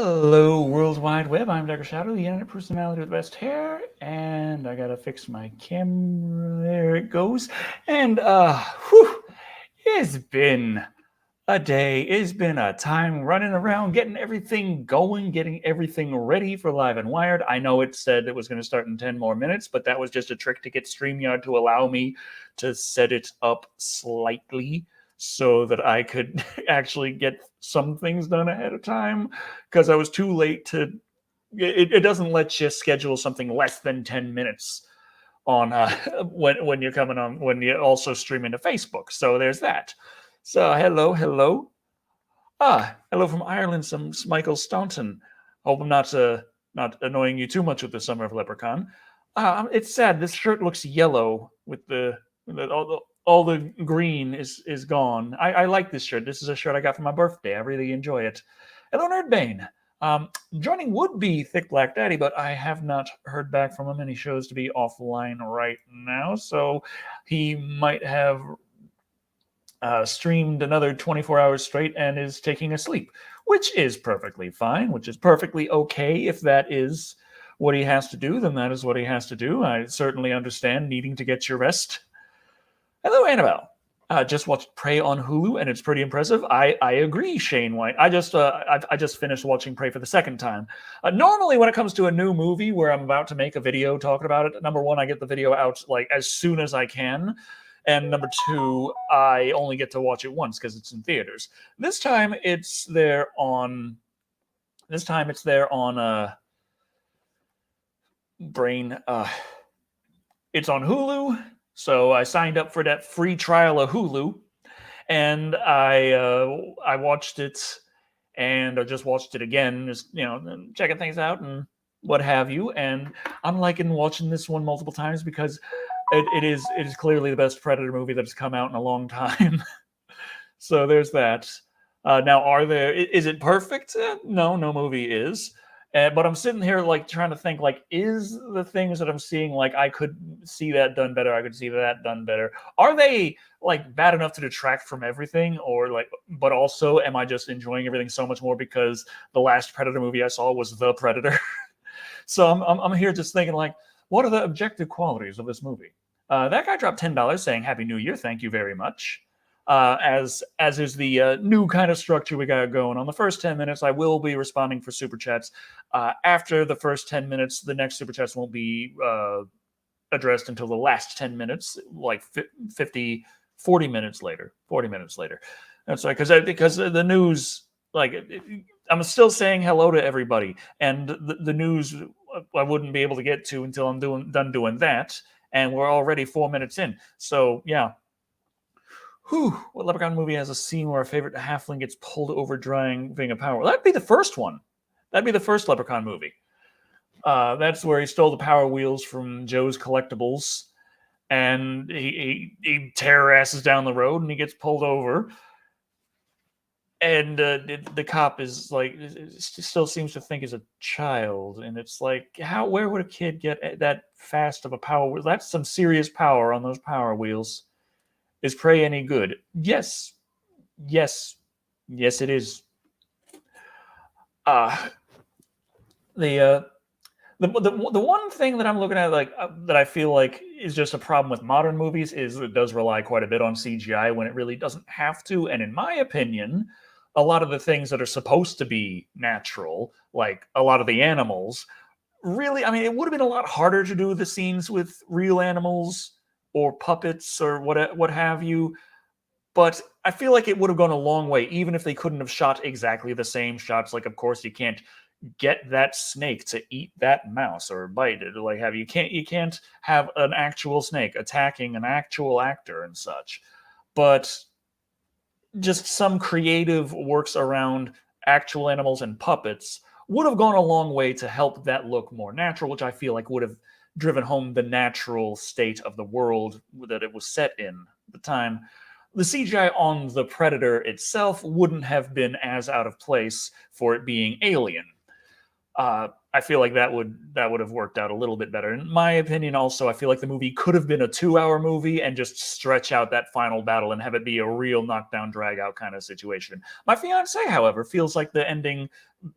Hello, World Wide Web. I'm Dr. Shadow, the internet personality with the best hair, and I gotta fix my camera. There it goes. And it's been a day. It's been a time running around, getting everything going, getting everything ready for Live and Wired. I know it said it was going to start in 10 more minutes, but that was just a trick to get StreamYard to allow me to set it up slightly so that I could actually get some things done ahead of time because I was too late to. It doesn't let you schedule something less than 10 minutes on when you're coming on when you're also streaming to Facebook. So there's that. So hello. Hello from Ireland, some Michael Staunton. Hope I'm not annoying you too much with the Summer of Leprechaun. It's sad. This shirt looks yellow with all the green is gone. I like this shirt. This is a shirt I got for my birthday. I really enjoy it. Hello, Nerdbane. Joining would be Thick Black Daddy, but I have not heard back from him, and he shows to be offline right now, so he might have streamed another 24 hours straight and is taking a sleep, which is perfectly fine, which is perfectly okay. If that is what he has to do, then that is what he has to do. I certainly understand needing to get your rest. Hello, Annabelle. Just watched Prey on Hulu, and it's pretty impressive. I agree, Shane White. I just finished watching Prey for the second time. Normally, when it comes to a new movie where I'm about to make a video talking about it, number one, I get the video out like as soon as I can, and number two, I only get to watch it once because it's in theaters. This time, it's there on. Brain. It's on Hulu. So I signed up for that free trial of Hulu, and I watched it, and I just watched it again, just checking things out and what have you. And I'm liking watching this one multiple times because it is clearly the best Predator movie that's come out in a long time. So there's that. Now, is it perfect? No movie is. But I'm sitting here like trying to think like, is the things that I'm seeing like I could see that done better? I could see that done better. Are they like bad enough to detract from everything, or like? But also, am I just enjoying everything so much more because the last Predator movie I saw was The Predator? So I'm here just thinking like, what are the objective qualities of this movie? That guy dropped $10 saying Happy New Year. Thank you very much. As is the new kind of structure we got going. On the first 10 minutes, I will be responding for super chats. After the first 10 minutes, the next super chats won't be addressed until the last 10 minutes, like 40 minutes later. 40 minutes later. That's right, because the news, like, I'm still saying hello to everybody, and the news I wouldn't be able to get to until I'm done doing that, and we're already 4 minutes in. So yeah. Whew, what Leprechaun movie has a scene where a favorite halfling gets pulled over driving a power? That'd be the first one. That'd be the first Leprechaun movie. That's where he stole the Power Wheels from Joe's Collectibles, and he terrorizes down the road, and he gets pulled over. And the cop is like, still seems to think he's a child, and it's like, where would a kid get that fast of a power wheel? That's some serious power on those Power Wheels. Is Prey any good? Yes, it is. The one thing that I'm looking at, like that I feel like is just a problem with modern movies, is it does rely quite a bit on CGI when it really doesn't have to. And in my opinion, a lot of the things that are supposed to be natural, like a lot of the animals, really, I mean, it would have been a lot harder to do the scenes with real animals or puppets or what have you. But I feel like it would have gone a long way, even if they couldn't have shot exactly the same shots. Like, of course, you can't get that snake to eat that mouse or bite it, or like have you can't have an actual snake attacking an actual actor and such. But just some creative works around actual animals and puppets would have gone a long way to help that look more natural, which I feel like would have driven home the natural state of the world that it was set in at the time. The CGI on the Predator itself wouldn't have been as out of place for it being Alien. I feel like that would have worked out a little bit better. In my opinion, also, I feel like the movie could have been a 2-hour movie and just stretch out that final battle and have it be a real knockdown, drag out kind of situation. My fiance, however, feels like the ending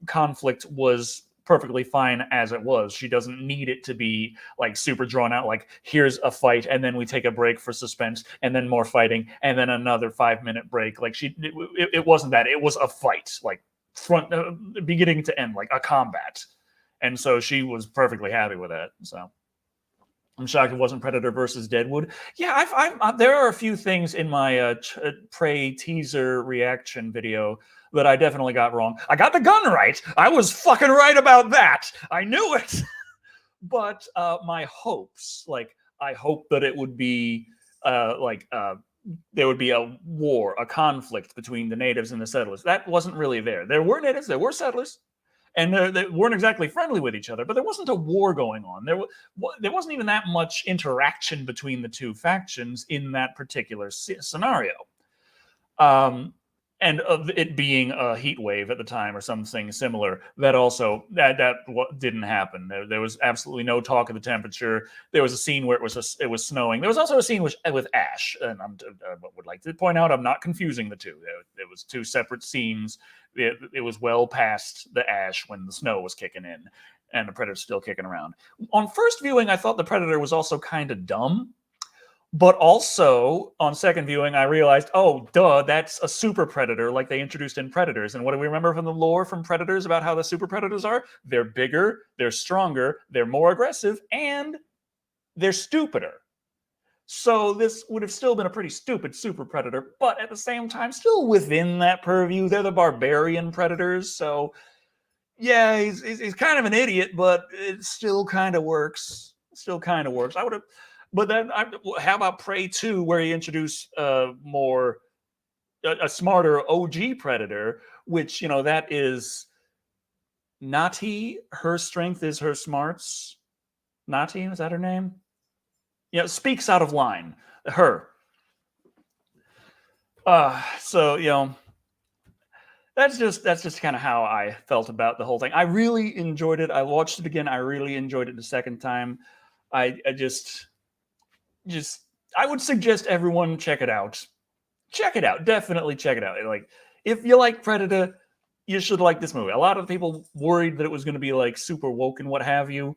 conflict was perfectly fine as it was. She doesn't need it to be like super drawn out, like here's a fight and then we take a break for suspense and then more fighting and then another 5-minute break. Like it wasn't that. It was a fight, like front beginning to end, like a combat. And so she was perfectly happy with that. So I'm shocked it wasn't Predator versus Deadwood. Yeah, there are a few things in my Prey teaser reaction video that I definitely got wrong. I got the gun right. I was fucking right about that. I knew it. But my hopes, like I hope that it would be there would be a war, a conflict between the natives and the settlers. That wasn't really there. There were natives, there were settlers, and they weren't exactly friendly with each other, but there wasn't a war going on. There wasn't even that much interaction between the two factions in that particular scenario. And of it being a heat wave at the time or something similar, that also that didn't happen. There was absolutely no talk of the temperature. There was a scene where it was snowing. There was also a scene with ash, and I would like to point out I'm not confusing the two. There was two separate scenes. It was well past the ash when the snow was kicking in, and the Predator's still kicking around. On first viewing, I thought the Predator was also kind of dumb. But also, on second viewing, I realized, oh, duh, that's a super predator like they introduced in Predators. And what do we remember from the lore from Predators about how the super predators are? They're bigger, they're stronger, they're more aggressive, and they're stupider. So this would have still been a pretty stupid super predator, but at the same time, still within that purview. They're the barbarian predators, so yeah, he's kind of an idiot, but it still kind of works. Still kind of works. I would have. But then, how about Prey 2, where he introduced a smarter OG Predator, which, that is Nati. Her strength is her smarts. Nati, is that her name? Yeah, speaks out of line. Her. So, that's just kind of how I felt about the whole thing. I really enjoyed it. I watched it again. I really enjoyed it the second time. I I would suggest everyone check it out. Check it out. Definitely check it out. Like, if you like Predator, you should like this movie. A lot of people worried that it was going to be like super woke and what have you.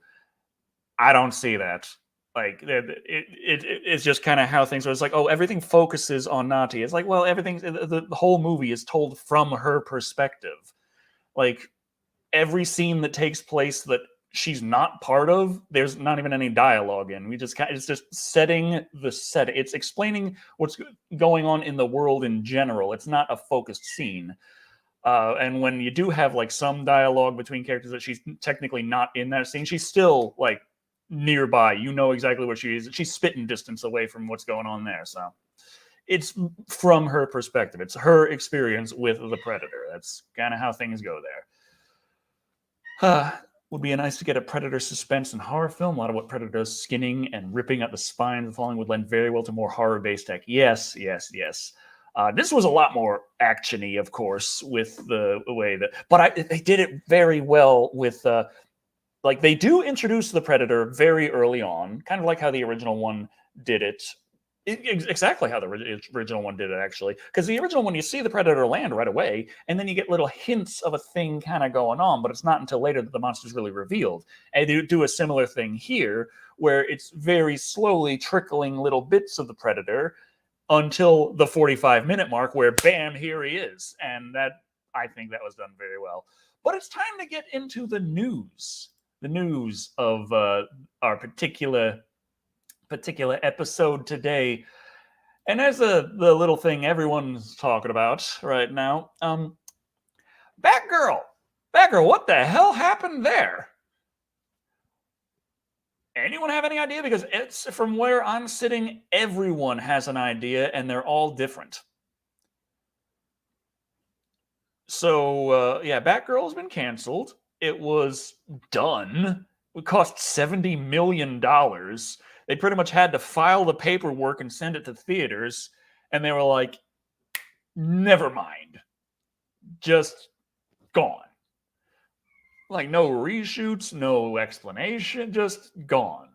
I don't see that. Like, it's just kind of how things are. It's like, oh, everything focuses on Nati. It's like, well, the whole movie is told from her perspective. Like, every scene that takes place that she's not part of, there's not even any dialogue in. It's just setting the set. It's explaining what's going on in the world in general. It's not a focused scene. And when you do have like some dialogue between characters that she's technically not in that scene, she's still like nearby. You know exactly where she is. She's spitting distance away from what's going on there. So it's from her perspective. It's her experience with the Predator. That's kind of how things go there. Would be nice to get a Predator suspense and horror film. A lot of what Predator does, skinning and ripping at the spine and falling, would lend very well to more horror-based tech. Yes. This was a lot more action-y, of course, with the way that... But they did it very well with... like, they do introduce the Predator very early on, kind of like how the original one did it. Exactly how the original one did it, actually. Because the original one, you see the Predator land right away, and then you get little hints of a thing kind of going on, but it's not until later that the monster's really revealed. And they do a similar thing here, where it's very slowly trickling little bits of the Predator until the 45-minute mark, where bam, here he is. And I think that was done very well. But it's time to get into the news. The news of our particular episode today. And there's the little thing everyone's talking about right now. Batgirl, what the hell happened there? Anyone have any idea? Because it's from where I'm sitting, everyone has an idea, and they're all different. So yeah, Batgirl has been canceled. It was done. It cost $70 million. They pretty much had to file the paperwork and send it to theaters, and they were like, never mind. Just gone. Like, no reshoots, no explanation, just gone.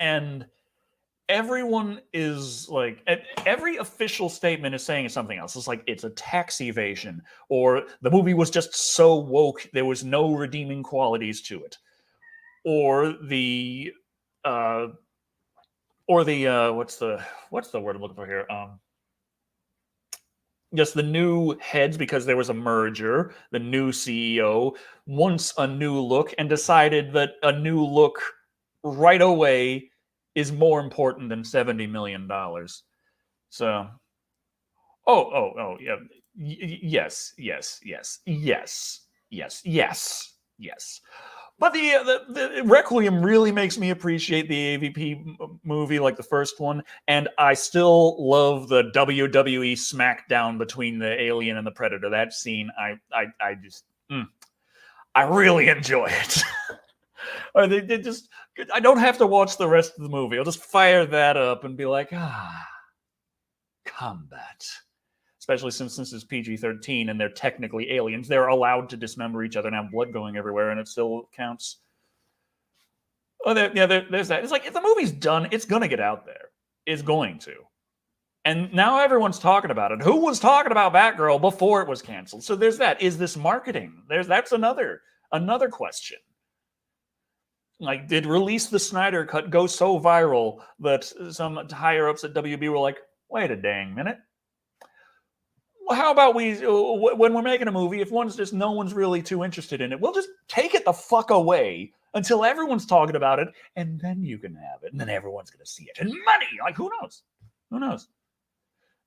And everyone is like, every official statement is saying something else. It's like it's a tax evasion, or the movie was just so woke there was no redeeming qualities to it, or the uh what's the word I'm looking for here, just the new heads, because there was a merger. The new CEO wants a new look and decided that a new look right away is more important than $70 million. So, yeah, yes. But the Requiem really makes me appreciate the AVP movie, like the first one, and I still love the WWE SmackDown between the Alien and the Predator. That scene, I just, I really enjoy it. Or they just, I don't have to watch the rest of the movie. I'll just fire that up and be like, combat. Especially since this is PG-13 and they're technically aliens, they're allowed to dismember each other and have blood going everywhere, and it still counts. Oh, there's that. It's like, if the movie's done, it's gonna get out there. It's going to. And now everyone's talking about it. Who was talking about Batgirl before it was canceled? So there's that. Is this marketing? That's another question. Like, did Release the Snyder Cut go so viral that some higher ups at WB were like, wait a dang minute. Well, how about when we're making a movie, if no one's really too interested in it, we'll just take it the fuck away until everyone's talking about it, and then you can have it, and then everyone's going to see it. And money! Like, who knows? Who knows?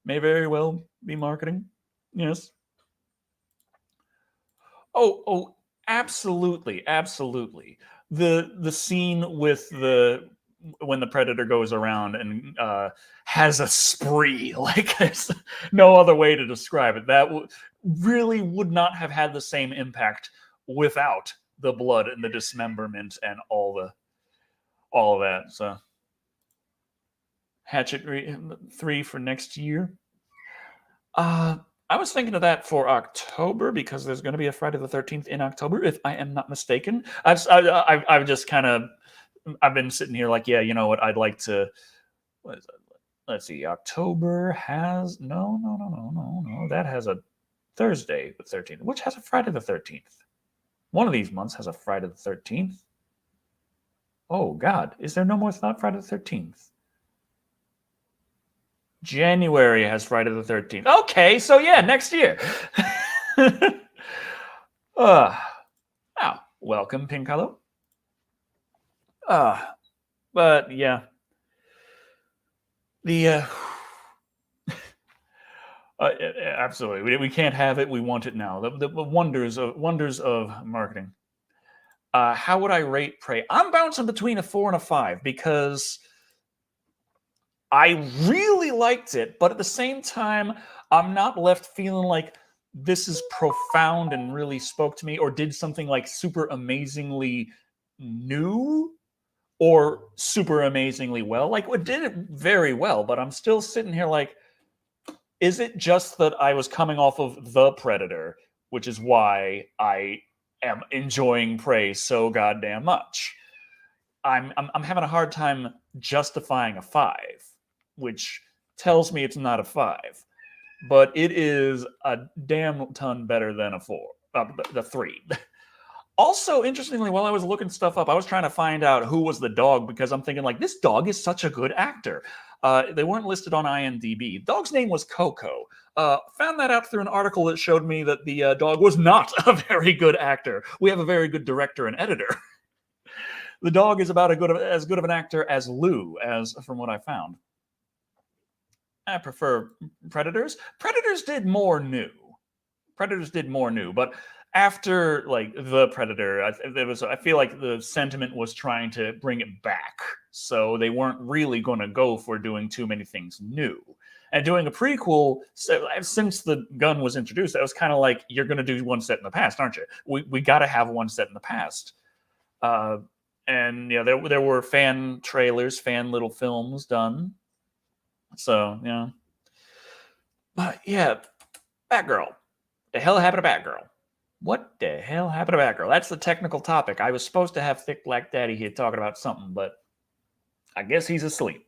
May very well be marketing. Yes. Oh, absolutely. The scene with when the Predator goes around and has a spree, like, there's no other way to describe it. That really would not have had the same impact without the blood and the dismemberment and all of that. So, Hatchet 3 for next year. I was thinking of that for October, because there's going to be a Friday the 13th in October, if I am not mistaken. I've just kind of, I've been sitting here like, yeah, you know what? I'd like to. What is it? Let's see. October has no. That has a Thursday the 13th, which has a Friday the 13th. One of these months has a Friday the 13th. Oh God, is there no more Friday the 13th? January has Friday the 13th. Okay, so yeah, next year. Welcome, Pincalo. But yeah, the absolutely, we can't have it. We want it now. The wonders of marketing. How would I rate Prey? I'm bouncing between a 4 and a 5, because I really liked it, but at the same time, I'm not left feeling like this is profound and really spoke to me, or did something like super amazingly new or super amazingly well. Like, it did it very well, but I'm still sitting here like, is it just that I was coming off of The Predator, which is why I am enjoying Prey so goddamn much? I'm having a hard time justifying a 5, which tells me it's not a 5, but it is a damn ton better than a 4, the 3. Also, interestingly, while I was looking stuff up, I was trying to find out who was the dog, because I'm thinking, like, this dog is such a good actor. They weren't listed on IMDb. Dog's name was Coco. Found that out through an article that showed me that the dog was not a very good actor. We have a very good director and editor. The dog is about as good of an actor as Lou, from what I found. I prefer Predators. Predators did more new, but after, like, The Predator, I feel like the sentiment was trying to bring it back, so they weren't really going to go for doing too many things new. And doing a prequel, since the gun was introduced, that was kind of like, you're going to do one set in the past, aren't you? We got to have one set in the past. And yeah, there were fan trailers, fan little films done. So yeah, but yeah, Batgirl. The hell happened to Batgirl? What the hell happened to Batgirl? That's the technical topic. I was supposed to have Thick Black Daddy here talking about something, but I guess he's asleep.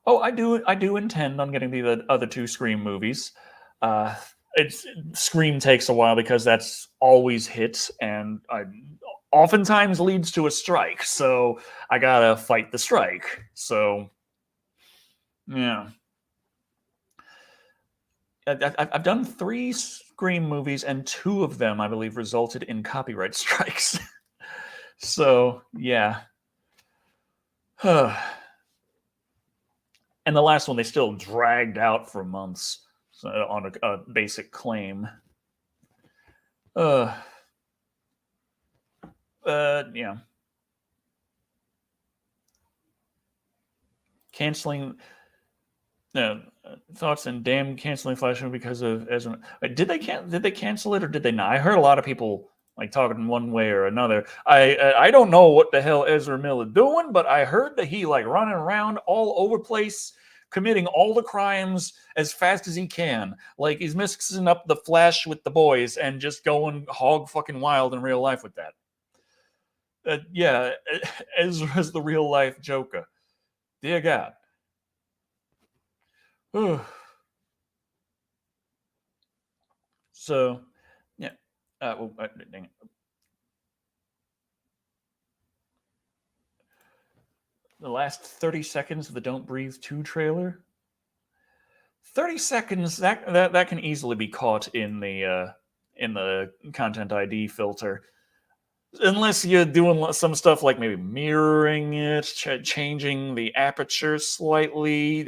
Oh, I do intend on getting the other two Scream movies. Uh, it's Scream takes a while because that's always hits, and oftentimes leads to a strike. So I gotta fight the strike. So yeah, I've done 3 Scream movies, and 2 of them, I believe, resulted in copyright strikes. So yeah. And the last one they still dragged out for months on a basic claim. Uh, yeah. Canceling thoughts and damn canceling Flash because of Ezra. Did they cancel it or did they not? I heard a lot of people like talking one way or another. I don't know what the hell Ezra Miller doing, but I heard that he like running around all over place committing all the crimes as fast as he can. Like he's mixing up the Flash with the boys and just going hog fucking wild in real life with that. Yeah, Ezra's the real life Joker. Dear God. So, yeah. Dang it. The last 30 seconds of the Don't Breathe 2 trailer. 30 seconds that can easily be caught in the content ID filter. Unless you're doing some stuff like maybe mirroring it, changing the aperture slightly,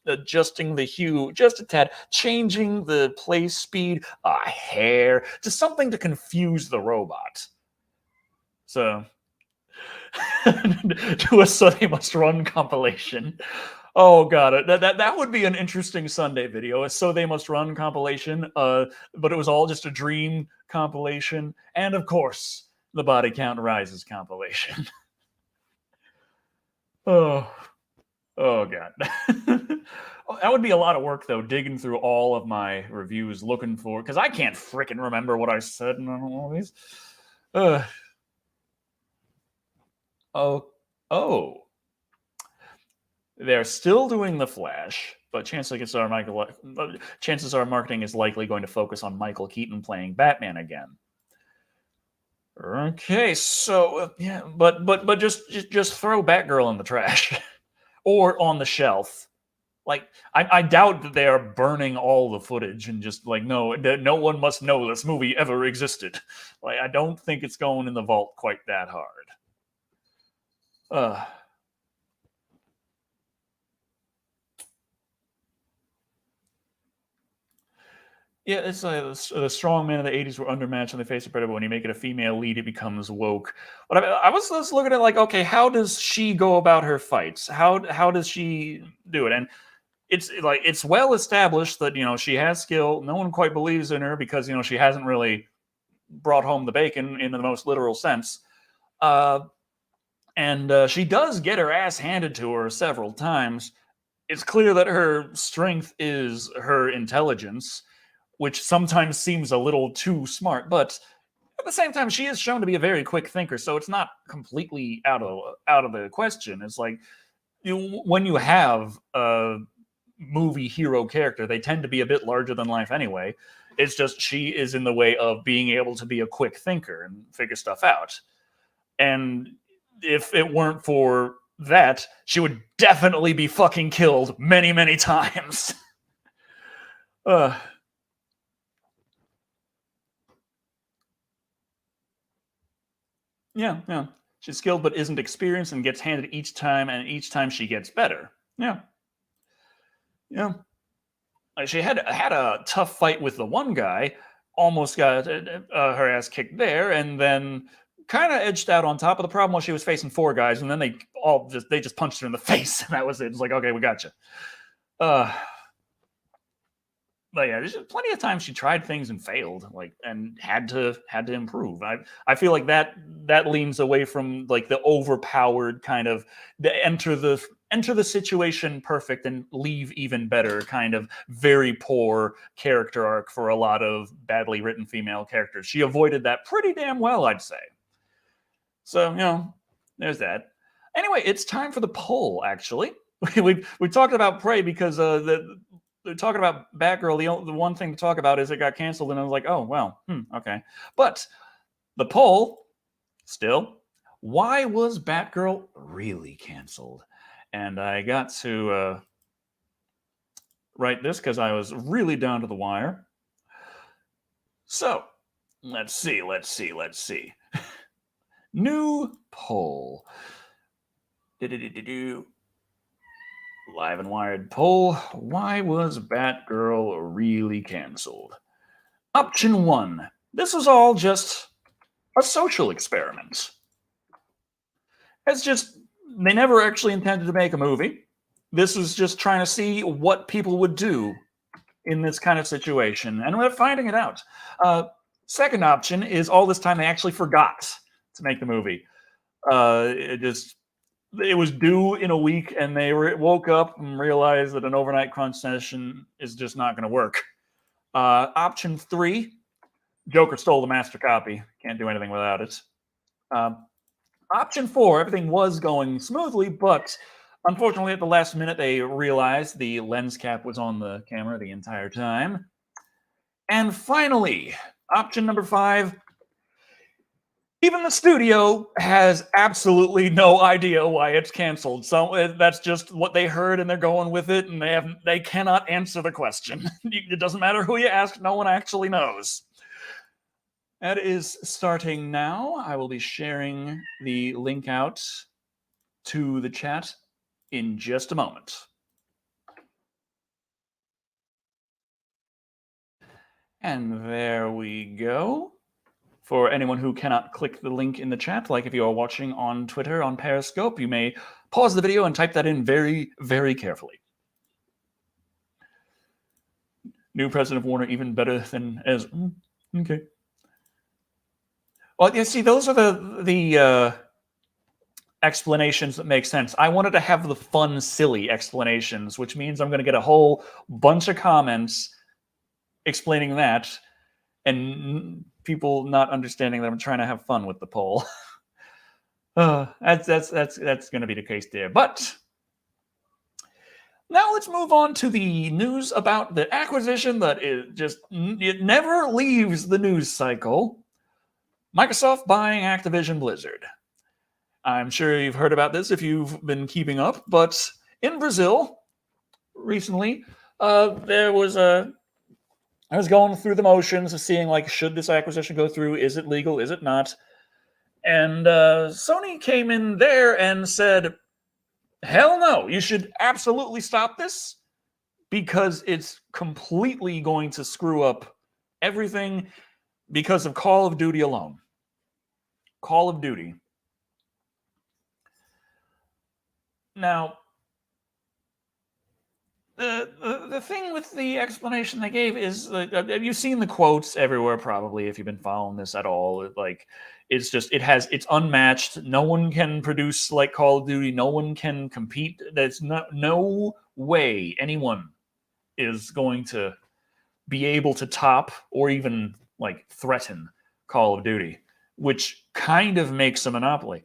adjusting the hue just a tad, changing the play speed a hair, just something to confuse the robot. So, to a So They Must Run compilation. Oh god, that would be an interesting Sunday video. A So They Must Run compilation, but it was all just a dream compilation, and of course, the Body Count Rises compilation. Oh, oh god. That would be a lot of work though, digging through all of my reviews looking for because I can't freaking remember what I said in all these. Oh, oh. They're still doing the Flash, but chances are marketing is likely going to focus on Michael Keaton playing Batman again. Okay, so yeah, but just throw Batgirl in the trash or on the shelf. Like I doubt that they are burning all the footage and just like no one must know this movie ever existed. Like I don't think it's going in the vault quite that hard. Yeah, it's like the strong men of the '80s were undermatched in the face of predator. But when you make it a female lead, it becomes woke. But I was just looking at like, okay, how does she go about her fights? How does she do it? And it's like it's well established that she has skill. No one quite believes in her because she hasn't really brought home the bacon in the most literal sense. And she does get her ass handed to her several times. It's clear that her strength is her intelligence, which sometimes seems a little too smart, but at the same time, she is shown to be a very quick thinker, so it's not completely out of the question. It's like when you have a movie hero character, they tend to be a bit larger than life anyway. It's just she is in the way of being able to be a quick thinker and figure stuff out. And if it weren't for that, she would definitely be fucking killed many, many times. Yeah. She's skilled but isn't experienced and gets handed each time, and each time she gets better. Yeah. She had a tough fight with the one guy, almost got her ass kicked there, and then kind of edged out on top. But the problem was she was facing 4 guys, and then they just punched her in the face, and that was it. It's like, okay, we got you. But yeah, there's plenty of times she tried things and failed, like and had to improve. I feel like that leans away from like the overpowered kind of the enter the enter the situation perfect and leave even better kind of very poor character arc for a lot of badly written female characters. She avoided that pretty damn well, I'd say. So, there's that. Anyway, it's time for the poll, actually. We talked about Prey because they're talking about Batgirl. The one thing to talk about is it got canceled, and I was like, oh, well, okay. But the poll, still, why was Batgirl really canceled? And I got to write this because I was really down to the wire. So, let's see. New poll. Live and wired poll. Why was Batgirl really canceled? Option 1. This was all just a social experiment. It's just, they never actually intended to make a movie. This was just trying to see what people would do in this kind of situation, and we're finding it out. Second option is all this time they actually forgot to make the movie. It was due in a week, and they woke up and realized that an overnight crunch session is just not going to work. Option 3, Joker stole the master copy. Can't do anything without it. Option 4, everything was going smoothly, but unfortunately at the last minute they realized the lens cap was on the camera the entire time. And finally, option number 5, even the studio has absolutely no idea why it's canceled. So that's just what they heard, and they're going with it, and they cannot answer the question. It doesn't matter who you ask, no one actually knows. That is starting now. I will be sharing the link out to the chat in just a moment. And there we go. For anyone who cannot click the link in the chat, like if you are watching on Twitter, on Periscope, you may pause the video and type that in very, very carefully. New president of Warner, even better than as... Okay. Well, you see, those are the explanations that make sense. I wanted to have the fun, silly explanations, which means I'm going to get a whole bunch of comments explaining that, and people not understanding that I'm trying to have fun with the poll. That's going to be the case there. But now let's move on to the news about the acquisition that it never leaves the news cycle. Microsoft buying Activision Blizzard. I'm sure you've heard about this if you've been keeping up, but in Brazil recently, I was going through the motions of seeing, like, should this acquisition go through? Is it legal? Is it not? And Sony came in there and said, hell no, you should absolutely stop this because it's completely going to screw up everything because of Call of Duty alone. Call of Duty. Now, the thing with the explanation they gave is, you've seen the quotes everywhere probably if you've been following this at all. It's unmatched. No one can produce like Call of Duty. No one can compete. There's no way anyone is going to be able to top or even like threaten Call of Duty, which kind of makes a monopoly.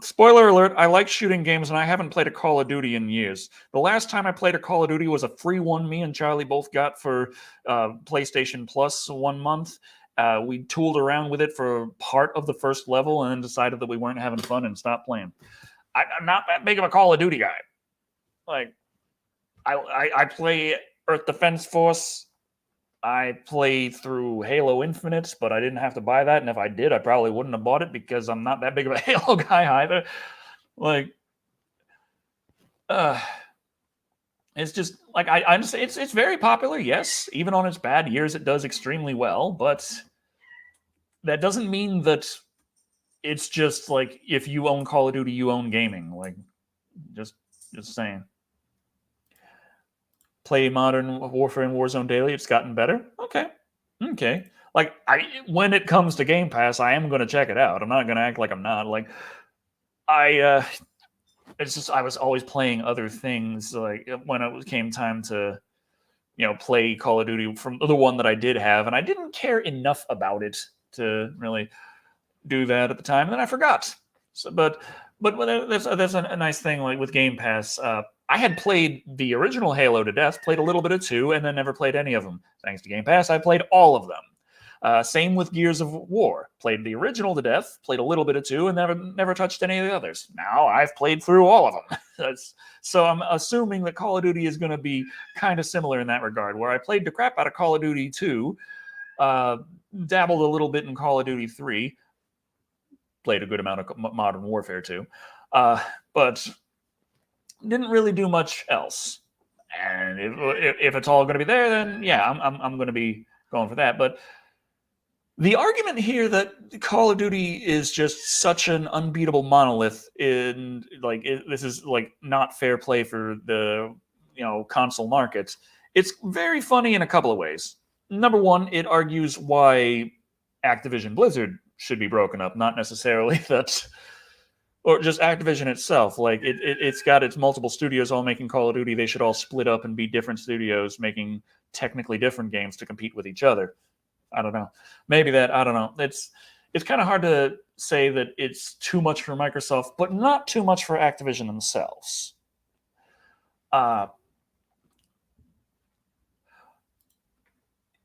Spoiler alert, I like shooting games, and I haven't played a Call of Duty in years. The last time I played a Call of Duty was a free one me and Charlie both got for PlayStation Plus 1 month. We tooled around with it for part of the first level and then decided that we weren't having fun and stopped playing. I'm not that big of a Call of Duty guy. Like, I play Earth Defense Force. I played through Halo Infinite, but I didn't have to buy that. And if I did, I probably wouldn't have bought it because I'm not that big of a Halo guy either. Like, it's just like I understand it's very popular. Yes, even on its bad years, it does extremely well. But that doesn't mean that it's just like if you own Call of Duty, you own gaming. Like, just saying. Play Modern Warfare and Warzone daily. It's gotten better. Okay. Like, when it comes to Game Pass, I am going to check it out. I'm not going to act like I'm not. Like, it's just I was always playing other things. Like when it came time to play Call of Duty from the one that I did have, and I didn't care enough about it to really do that at the time, and then I forgot. So, but that's a nice thing, like with Game Pass. I had played the original Halo to death, played a little bit of 2, and then never played any of them. Thanks to Game Pass, I played all of them. Same with Gears of War. Played the original to death, played a little bit of 2, and never touched any of the others. Now I've played through all of them. So I'm assuming that Call of Duty is going to be kind of similar in that regard, where I played the crap out of Call of Duty 2, dabbled a little bit in Call of Duty 3, played a good amount of Modern Warfare 2, but didn't really do much else. And if it's all going to be there, then yeah, I'm going to be going for that. But the argument here that Call of Duty is just such an unbeatable monolith in this is like not fair play for the console market. It's very funny in a couple of ways. Number one, it argues why Activision Blizzard should be broken up, not necessarily that, or just Activision itself. Like it's got its multiple studios all making Call of Duty. They should all split up and be different studios making technically different games to compete with each other. I don't know. Maybe that, I don't know. It's kind of hard to say that it's too much for Microsoft, but not too much for Activision themselves.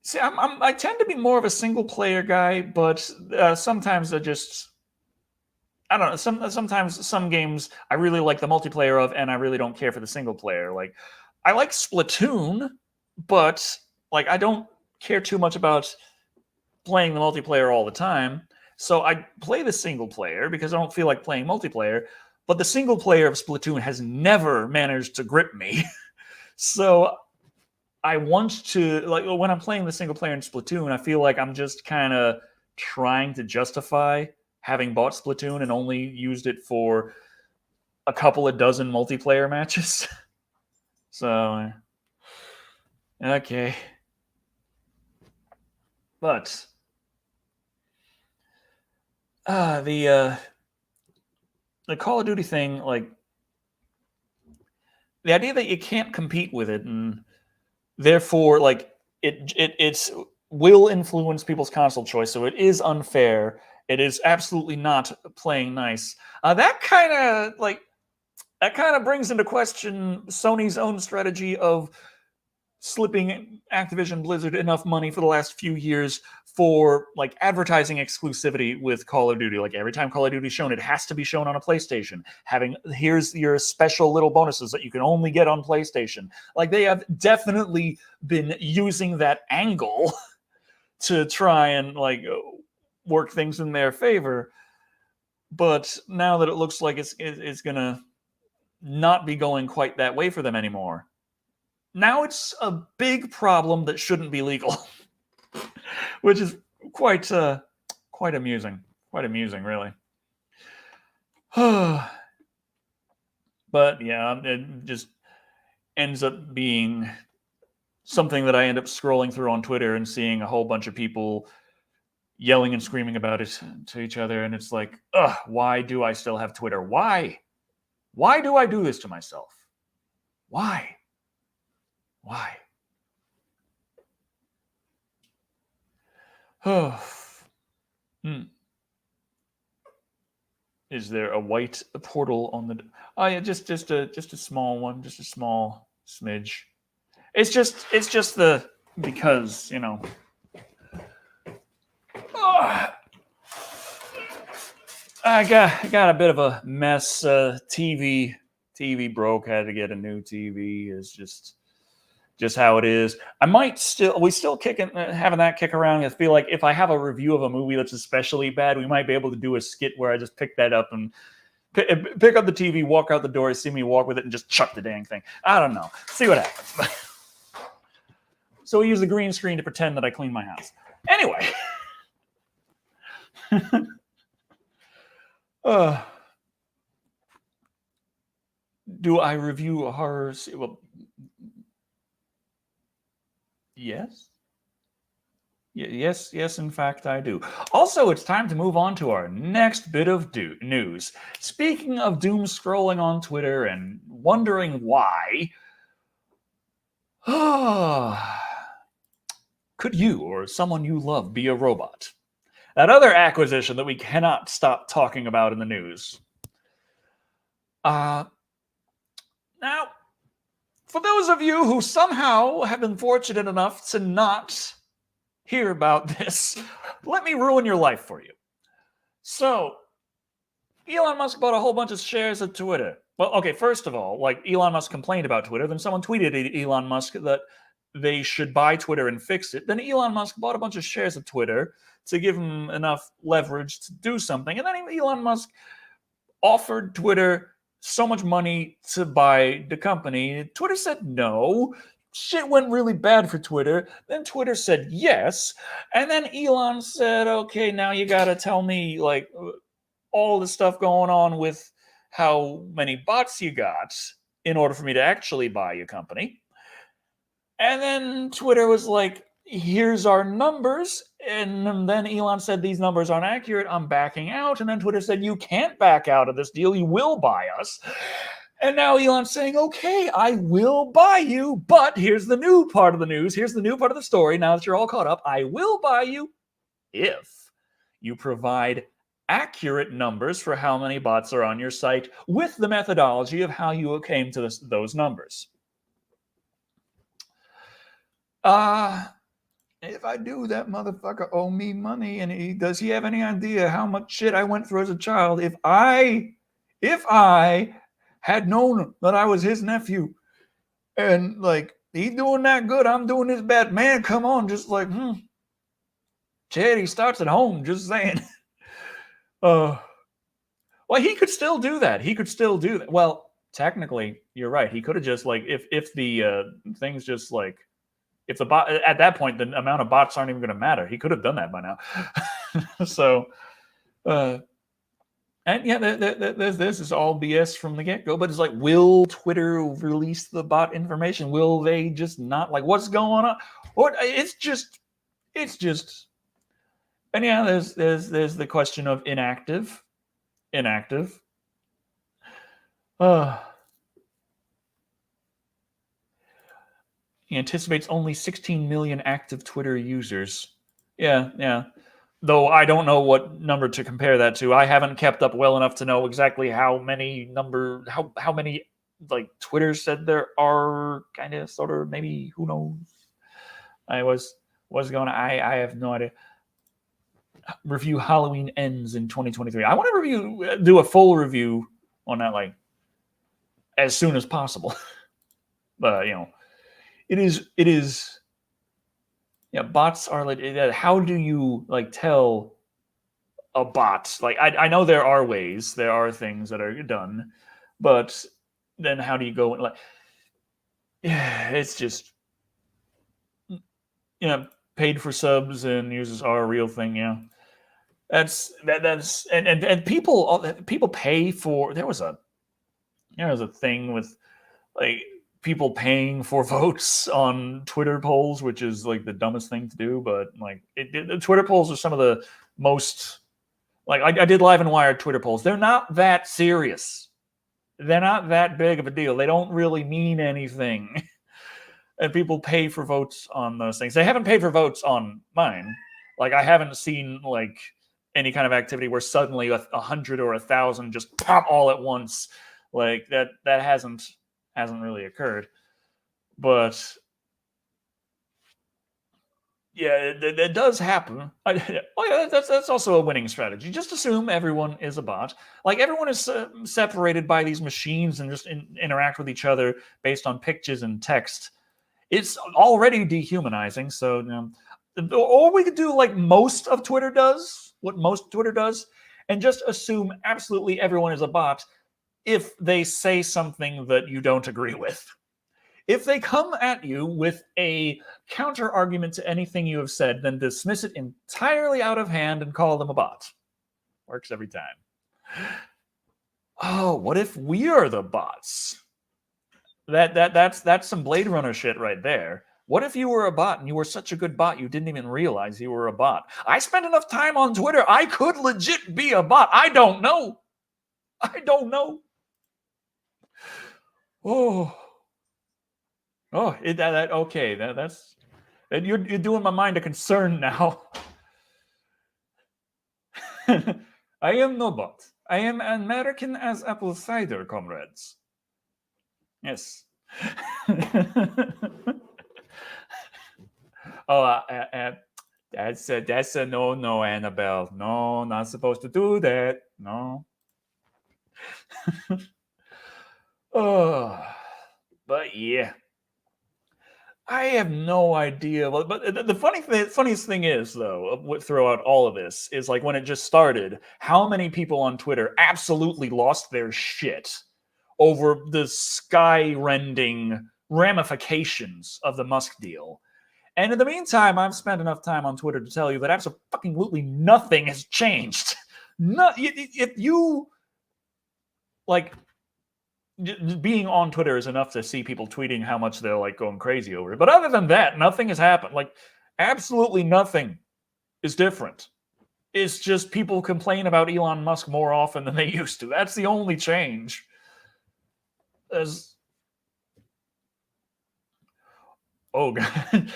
See, I tend to be more of a single player guy, but sometimes I don't know. Sometimes some games I really like the multiplayer of, and I really don't care for the single player. Like I like Splatoon, but like I don't care too much about playing the multiplayer all the time. So I play the single player because I don't feel like playing multiplayer. But the single player of Splatoon has never managed to grip me. So I want to, like, when I'm playing the single player in Splatoon, I feel like I'm just kind of trying to justify having bought Splatoon and only used it for a couple of dozen multiplayer matches. So, okay. But the Call of Duty thing, like the idea that you can't compete with it, and therefore, like it's will influence people's console choice. So it is unfair. It is absolutely not playing nice. That kind of brings into question Sony's own strategy of slipping Activision Blizzard enough money for the last few years for like advertising exclusivity with Call of Duty. Like every time Call of Duty is shown, it has to be shown on a PlayStation. Here's your special little bonuses that you can only get on PlayStation. Like they have definitely been using that angle to try and like work things in their favor. But now that it looks like it's gonna not be going quite that way for them anymore, now it's a big problem that shouldn't be legal, which is quite amusing. Quite amusing, really. But yeah, it just ends up being something that I end up scrolling through on Twitter and seeing a whole bunch of people yelling and screaming about it to each other, and it's like, ugh, why do I still have Twitter? Why? Why do I do this to myself? Why? Why? Is there a white portal on the? Oh yeah, just a small one, just a small smidge. It's just the because I got a bit of a mess. TV broke. Had to get a new TV. Is just how it is. We still kicking having that kick around. I feel like if I have a review of a movie that's especially bad, we might be able to do a skit where I just pick that up and pick up the TV, walk out the door, see me walk with it, and just chuck the dang thing. I don't know. See what happens. So we use the green screen to pretend that I clean my house. Anyway. Do I review a horror? Well, yes. Yes, yes, in fact, I do. Also, it's time to move on to our next bit of news. Speaking of doom scrolling on Twitter and wondering why, could you or someone you love be a robot? That other acquisition that we cannot stop talking about in the news. Now, for those of you who somehow have been fortunate enough to not hear about this, let me ruin your life for you. So, Elon Musk bought a whole bunch of shares of Twitter. Well, okay, first of all, like Elon Musk complained about Twitter, then someone tweeted Elon Musk that they should buy Twitter and fix it. Then Elon Musk bought a bunch of shares of Twitter to give him enough leverage to do something. And then Elon Musk offered Twitter so much money to buy the company. Twitter said no. Shit went really bad for Twitter. Then Twitter said yes. And then Elon said, okay, now you got to tell me, like, all the stuff going on with how many bots you got in order for me to actually buy your company. And then Twitter was like, here's our numbers. And then Elon said, these numbers aren't accurate. I'm backing out. And then Twitter said, you can't back out of this deal. You will buy us. And now Elon's saying, okay, I will buy you. But here's the new part of the news. Here's the new part of the story. Now that you're all caught up, I will buy you if you provide accurate numbers for how many bots are on your site with the methodology of how you came to those numbers. If I do, that motherfucker owe me money, and does he have any idea how much shit I went through as a child? If I had known that I was his nephew, and like he's doing that good, I'm doing this bad, man, come on, just like, charity starts at home, just saying. Well, he could still do that. He could still do that. Well, technically, you're right. He could have just like, if the things just like, if the bot at that point, the amount of bots aren't even going to matter. He could have done that by now. So, and yeah, this is all BS from the get go. But it's like, will Twitter release the bot information? Will they just not? Like, what's going on? Or it's just. And yeah, there's the question of inactive. He anticipates only 16 million active Twitter users. Yeah. Though I don't know what number to compare that to. I haven't kept up well enough to know exactly how many like Twitter said there are, kind of, sort of, maybe, who knows. I have no idea. Review Halloween Ends in 2023. I want to do a full review on that, like, as soon as possible. But it is. Yeah, bots are like. How do you like tell a bot? Like, I know there are ways, there are things that are done, but then how do you go and like? Yeah, it's just paid for subs and users are a real thing. Yeah. That's and people pay for. There was a thing with like people paying for votes on Twitter polls, which is like the dumbest thing to do. But like the Twitter polls are some of the most, like, I did Live and Wired Twitter polls. They're not that serious. They're not that big of a deal. They don't really mean anything. And people pay for votes on those things. They haven't paid for votes on mine. Like, I haven't seen like any kind of activity where suddenly 100 or 1,000 just pop all at once. Like that hasn't really occurred. But yeah, it does happen. That's also a winning strategy. Just assume everyone is a bot. Like, everyone is separated by these machines and just interact with each other based on pictures and text. It's already dehumanizing. So, or we could do like most of Twitter does, what most Twitter does, and just assume absolutely everyone is a bot if they say something that you don't agree with. If they come at you with a counter argument to anything you have said, then dismiss it entirely out of hand and call them a bot. Works every time. Oh, what if we are the bots? That's some Blade Runner shit right there. What if you were a bot and you were such a good bot you didn't even realize you were a bot? I spent enough time on Twitter. I could legit be a bot. I don't know. I don't know. Oh, okay. That's you're doing my mind a concern now. I am no bot. I am American as apple cider, comrades. Yes. Oh, that's a no, Annabelle. No, not supposed to do that. No. Oh, but yeah, I have no idea. But the funniest thing is, though, throughout all of this, is like when it just started, how many people on Twitter absolutely lost their shit over the sky-rending ramifications of the Musk deal. And in the meantime, I've spent enough time on Twitter to tell you that absolutely nothing has changed. If you like, being on Twitter is enough to see people tweeting how much they're like going crazy over it. But other than that, nothing has happened. Like, absolutely nothing is different. It's just people complain about Elon Musk more often than they used to. That's the only change. Oh god.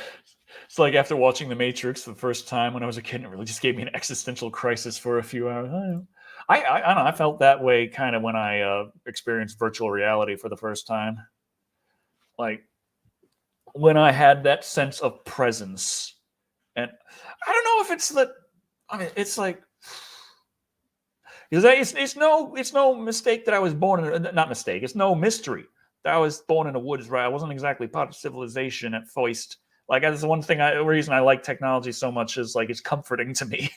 It's like after watching The Matrix the first time when I was a kid, it really just gave me an existential crisis for a few hours. I don't know. I felt that way kind of when I experienced virtual reality for the first time. Like when I had that sense of presence, and I don't know if it's that. I mean, it's like it's no mistake that I was born in. Not mistake. It's no mystery that I was born in the woods. Right, I wasn't exactly part of civilization at first. Like that's the one thing reason I like technology so much is like it's comforting to me.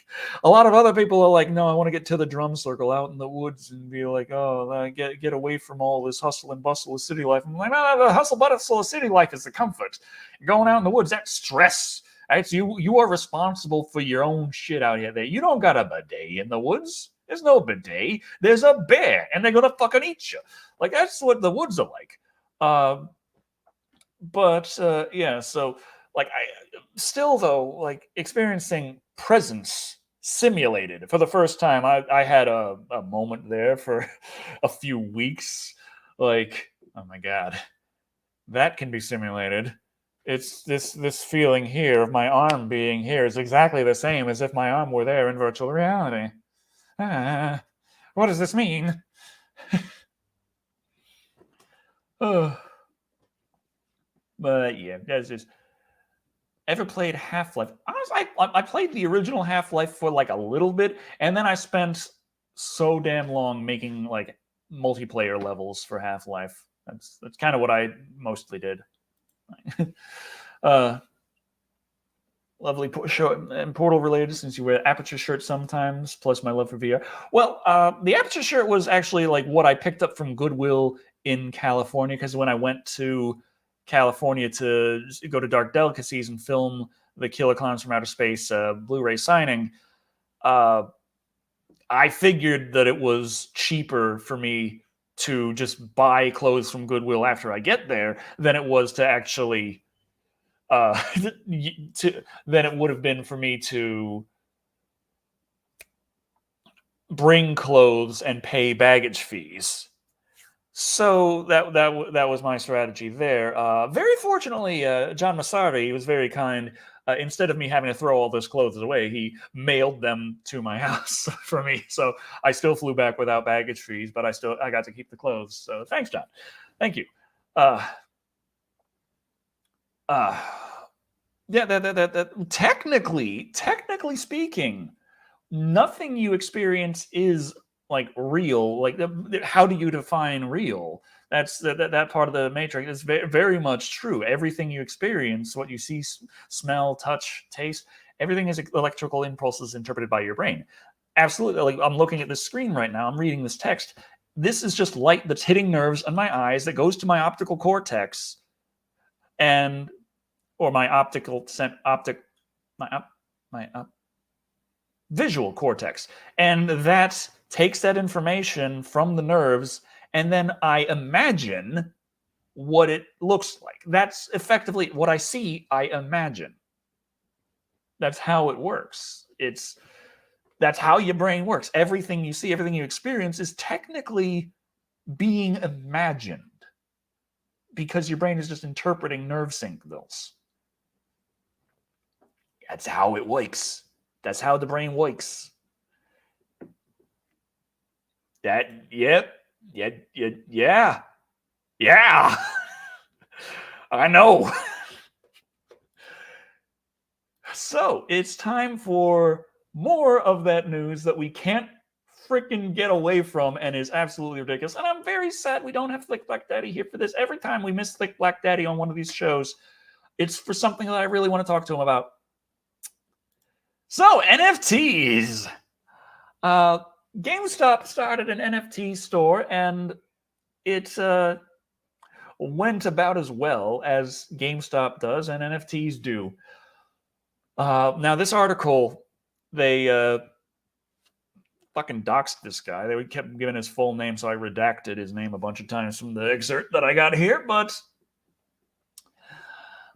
A lot of other people are like, no, I want to get to the drum circle out in the woods and be like, oh, get away from all this hustle and bustle of city life. I'm like, no, the hustle bustle of city life is the comfort. Going out in the woods, that's stress. That's you are responsible for your own shit out here. There, you don't got a bidet in the woods. There's no bidet. There's a bear, and they're gonna fucking eat you. Like that's what the woods are like. Yeah, so. Like I still though, like experiencing presence simulated for the first time. I had a moment there for a few weeks. Like, oh my god, that can be simulated. It's this feeling here of my arm being here is exactly the same as if my arm were there in virtual reality. What does this mean? Oh. But yeah, that's just. Ever played Half-Life? Honestly, I played the original Half-Life for like a little bit, and then I spent so damn long making like multiplayer levels for Half-Life. That's kind of what I mostly did. Lovely shirt and Portal related, since you wear Aperture shirt sometimes, plus my love for VR. Well, the Aperture shirt was actually like what I picked up from Goodwill in California, because when I went to California to go to Dark Delicacies and film the Killer Clowns from Outer Space Blu-ray signing, I figured that it was cheaper for me to just buy clothes from Goodwill after I get there than it was to actually than it would have been for me to bring clothes and pay baggage fees. So that was my strategy there. Very fortunately, John Massari was very kind. Instead of me having to throw all those clothes away, he mailed them to my house for me. So I still flew back without baggage fees, but I got to keep the clothes. So thanks, John. Thank you. Yeah, that technically speaking, nothing you experience is like real. Like how do you define real? That's that part of the matrix is very, very much true. Everything you experience, what you see, smell, touch, taste, everything is electrical impulses interpreted by your brain. Absolutely. Like I'm looking at this screen right now, I'm reading this text. This is just light that's hitting nerves on my eyes that goes to my optical cortex and or my visual cortex, and that takes that information from the nerves, and then I imagine what it looks like. That's effectively what I see, I imagine. That's how it works. That's how your brain works. Everything you see, everything you experience is technically being imagined because your brain is just interpreting nerve signals. That's how it works. That's how the brain works. Yeah. I know. So it's time for more of that news that we can't freaking get away from and is absolutely ridiculous. And I'm very sad we don't have Thick Black Daddy here for this. Every time we miss Thick Black Daddy on one of these shows, it's for something that I really want to talk to him about. So, NFTs. GameStop started an NFT store, and it went about as well as GameStop does and NFTs do. Now, this article, they fucking doxed this guy. They kept giving his full name, so I redacted his name a bunch of times from the excerpt that I got here, but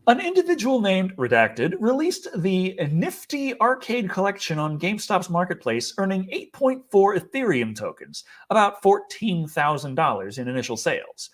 an individual named Redacted released the Nifty Arcade Collection on GameStop's marketplace, earning 8.4 Ethereum tokens, about $14,000 in initial sales.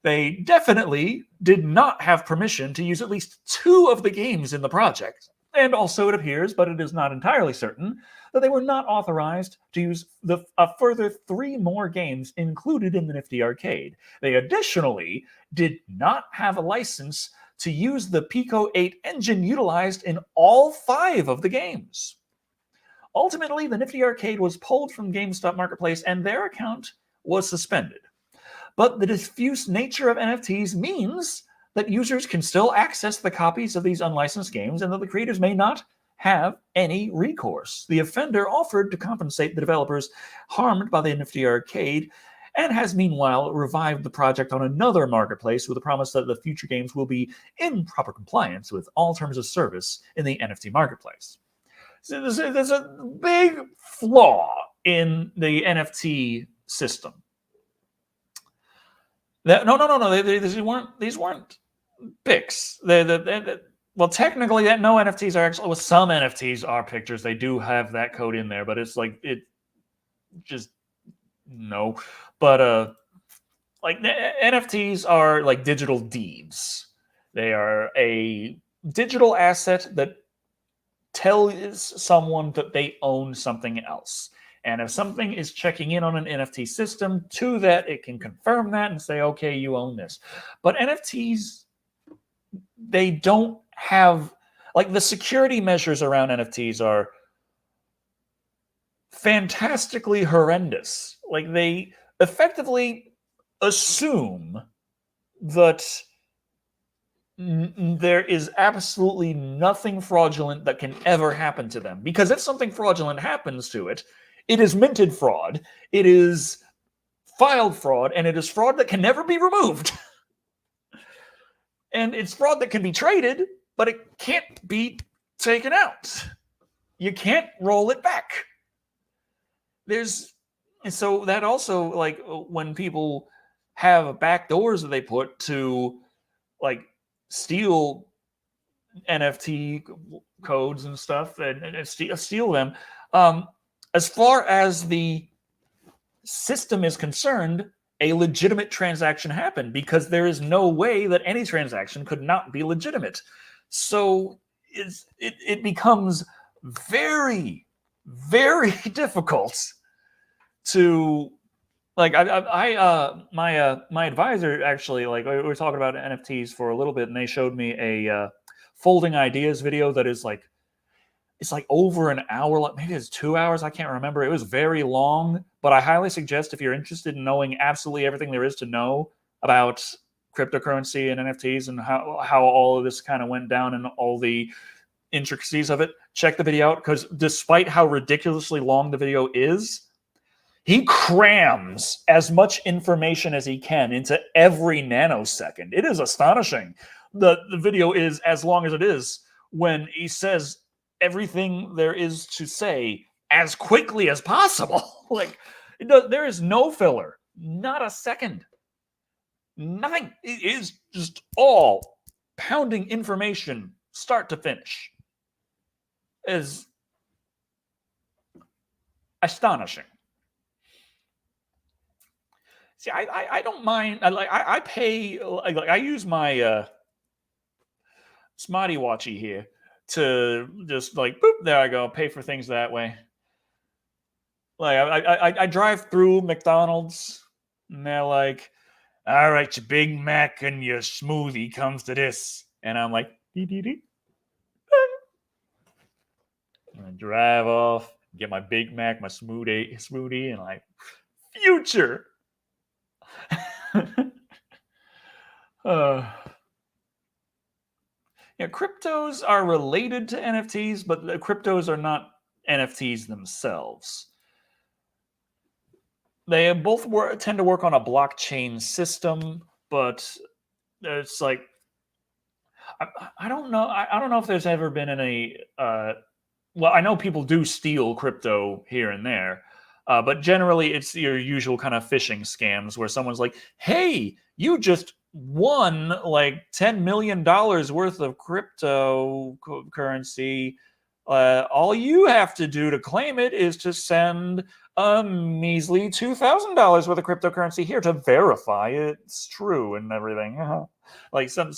They definitely did not have permission to use at least 2 of the games in the project. And also it appears, but it is not entirely certain, that they were not authorized to use a further 3 more games included in the Nifty Arcade. They additionally did not have a license to use the Pico 8 engine utilized in all 5 of the games. Ultimately, the Nifty Arcade was pulled from GameStop Marketplace and their account was suspended. But the diffuse nature of NFTs means that users can still access the copies of these unlicensed games and that the creators may not have any recourse. The offender offered to compensate the developers harmed by the Nifty Arcade and has meanwhile revived the project on another marketplace with a promise that the future games will be in proper compliance with all terms of service in the NFT marketplace. So there's a big flaw in the NFT system. No. These weren't pics. Well, technically, that no NFTs are actually. Well, some NFTs are pictures. They do have that code in there, but it's like it just no. But like NFTs are like digital deeds. They are a digital asset that tells someone that they own something else. And if something is checking in on an NFT system, to that, it can confirm that and say, okay, you own this. But NFTs, they don't have, like the security measures around NFTs are fantastically horrendous. Like they effectively assume that there is absolutely nothing fraudulent that can ever happen to them. Because if something fraudulent happens to it, it is minted fraud, it is filed fraud, and it is fraud that can never be removed. And it's fraud that can be traded, but it can't be taken out. You can't roll it back. So that also, like, when people have back doors that they put to, like, steal NFT codes and stuff and steal them, as far as the system is concerned, a legitimate transaction happened because there is no way that any transaction could not be legitimate. So it becomes very, very difficult to, like, my advisor actually, like, we were talking about NFTs for a little bit, and they showed me a folding ideas video that is like, it's like over an hour, like maybe it's 2 hours, I can't remember. It was very long, but I highly suggest if you're interested in knowing absolutely everything there is to know about cryptocurrency and NFTs and how all of this kind of went down and all the intricacies of it, check the video out, because despite how ridiculously long the video is, he crams as much information as he can into every nanosecond. It is astonishing. The video is as long as it is when he says everything there is to say as quickly as possible. Like, there is no filler. Not a second. Nothing. It is just all pounding information, start to finish. Is astonishing. See, I don't mind. I pay. I use my Smarty Watchy here to just like boop. There I go. Pay for things that way. Like I drive through McDonald's and they're like, "All right, your Big Mac and your smoothie comes to this," and I'm like, dee, dee, dee. And I drive off, get my Big Mac, my smoothie, and like, future. Yeah, cryptos are related to NFTs, but the cryptos are not NFTs themselves. They both tend to work on a blockchain system, but it's like I don't know. I don't know if there's ever been any. Well, I know people do steal crypto here and there, but generally it's your usual kind of phishing scams where someone's like, "Hey, you just won like $10 million worth of cryptocurrency. All you have to do to claim it is to send a measly $2,000 worth of cryptocurrency here to verify it's true and everything." Like something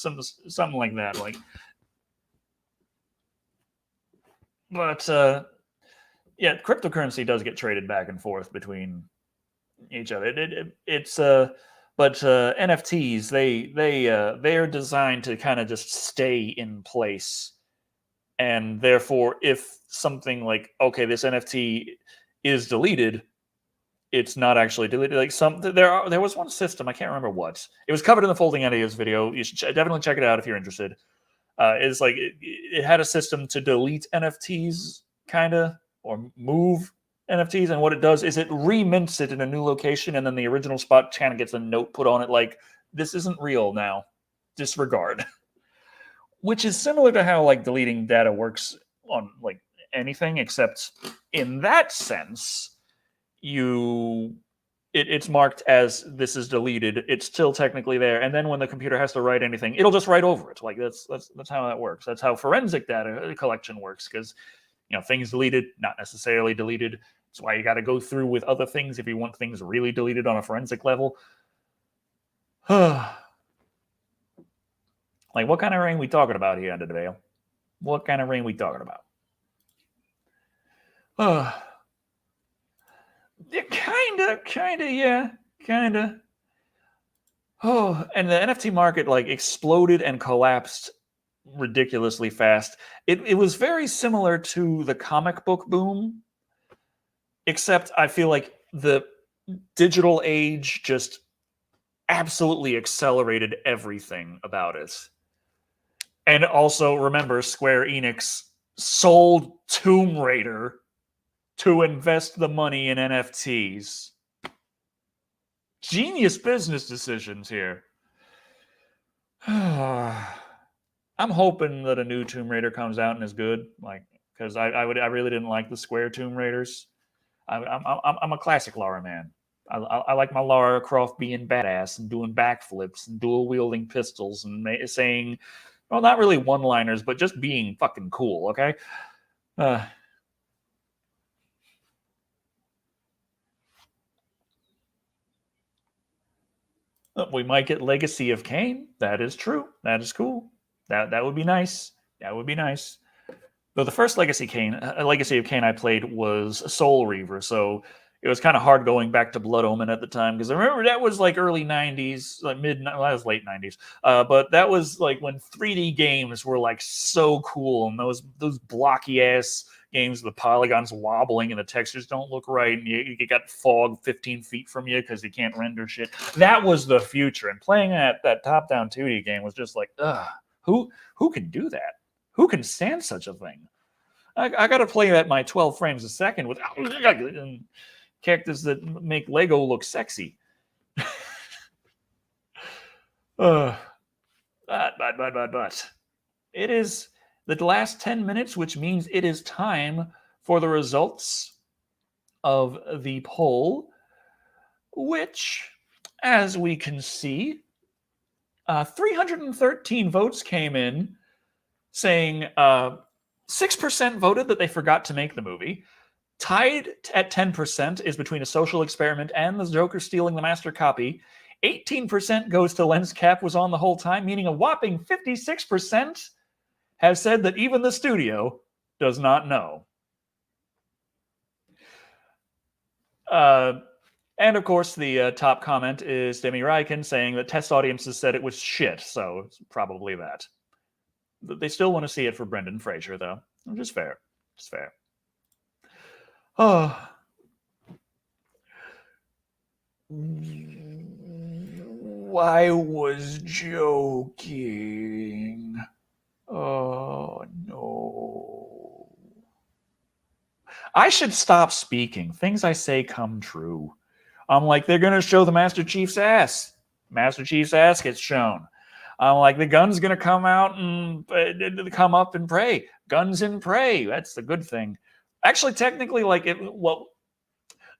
like that. Like, but yeah, cryptocurrency does get traded back and forth between each other. But NFTs they are designed to kind of just stay in place, and therefore, if something like, okay, this NFT is deleted, it's not actually deleted. Like there was one system, I can't remember what. It was covered in the Folding Ideas video. You should definitely check it out if you're interested. It's like it had a system to delete NFTs, kind of, or move NFTs, and what it does is it remints it in a new location, and then the original spot kind of gets a note put on it like, this isn't real now, disregard. Which is similar to how like deleting data works on like anything, except in that sense, it's marked as this is deleted. It's still technically there, and then when the computer has to write anything, it'll just write over it. Like that's how that works. That's how forensic data collection works, because things deleted, not necessarily deleted. That's why you got to go through with other things if you want things really deleted on a forensic level. Like, what kind of rain we talking about here under the veil? What kind of rain we talking about? Yeah, kinda, yeah, kinda. Oh, and the NFT market like exploded and collapsed ridiculously fast. It was very similar to the comic book boom, except I feel like the digital age just absolutely accelerated everything about it. And also, remember, Square Enix sold Tomb Raider to invest the money in NFTs. Genius business decisions here. I'm hoping that a new Tomb Raider comes out and is good, like, because I really didn't like the Square Tomb Raiders. I'm a classic Lara man. I like my Lara Croft being badass and doing backflips and dual wielding pistols and saying, well, not really one-liners, but just being fucking cool. Okay. We might get Legacy of Kain. That is true. That is cool. That would be nice. That would be nice. Though the first Legacy of Kain I played was Soul Reaver, so it was kind of hard going back to Blood Omen at the time, because I remember that was like early '90s, like that was late '90s. But that was like when 3D games were like so cool, and those blocky ass games, the polygons wobbling and the textures don't look right, and you got fog 15 feet from you because you can't render shit. That was the future, and playing that top-down 2D game was just like, ugh, who can do that? Who can stand such a thing? I got to play that my 12 frames a second with characters that make Lego look sexy. But it is the last 10 minutes, which means it is time for the results of the poll, which, as we can see, 313 votes came in saying 6% voted that they forgot to make the movie. Tied at 10% is between A Social Experiment and The Joker stealing the master copy. 18% goes to Lens Cap was on the whole time, meaning a whopping 56% have said that even the studio does not know. And of course, the top comment is Demi Ryken saying that test audiences said it was shit, so it's probably that. They still want to see it for Brendan Fraser, though, which is fair. It's fair. Oh. I was joking. Oh, no. I should stop speaking. Things I say come true. I'm like, they're going to show the Master Chief's ass. Master Chief's ass gets shown. I'm like, the gun's going to come out and come up and pray. Guns in pray. That's the good thing. Actually, technically,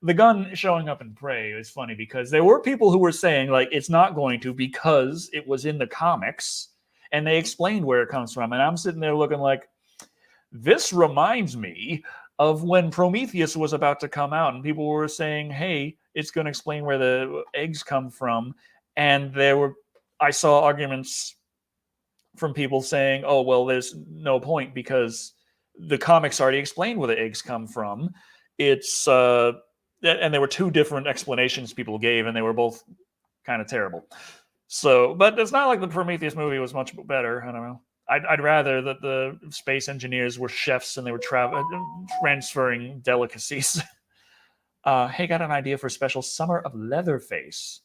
the gun showing up in Prey is funny because there were people who were saying, like, it's not going to because it was in the comics and they explained where it comes from. And I'm sitting there looking like, this reminds me of when Prometheus was about to come out and people were saying, hey, it's going to explain where the eggs come from. And I saw arguments from people saying, oh, well, there's no point because the comics already explained where the eggs come from. It's, and there were two different explanations people gave, and they were both kind of terrible. So, but it's not like the Prometheus movie was much better. I don't know. I'd rather that the space engineers were chefs and they were transferring delicacies. Hey, got an idea for a special Summer of Leatherface.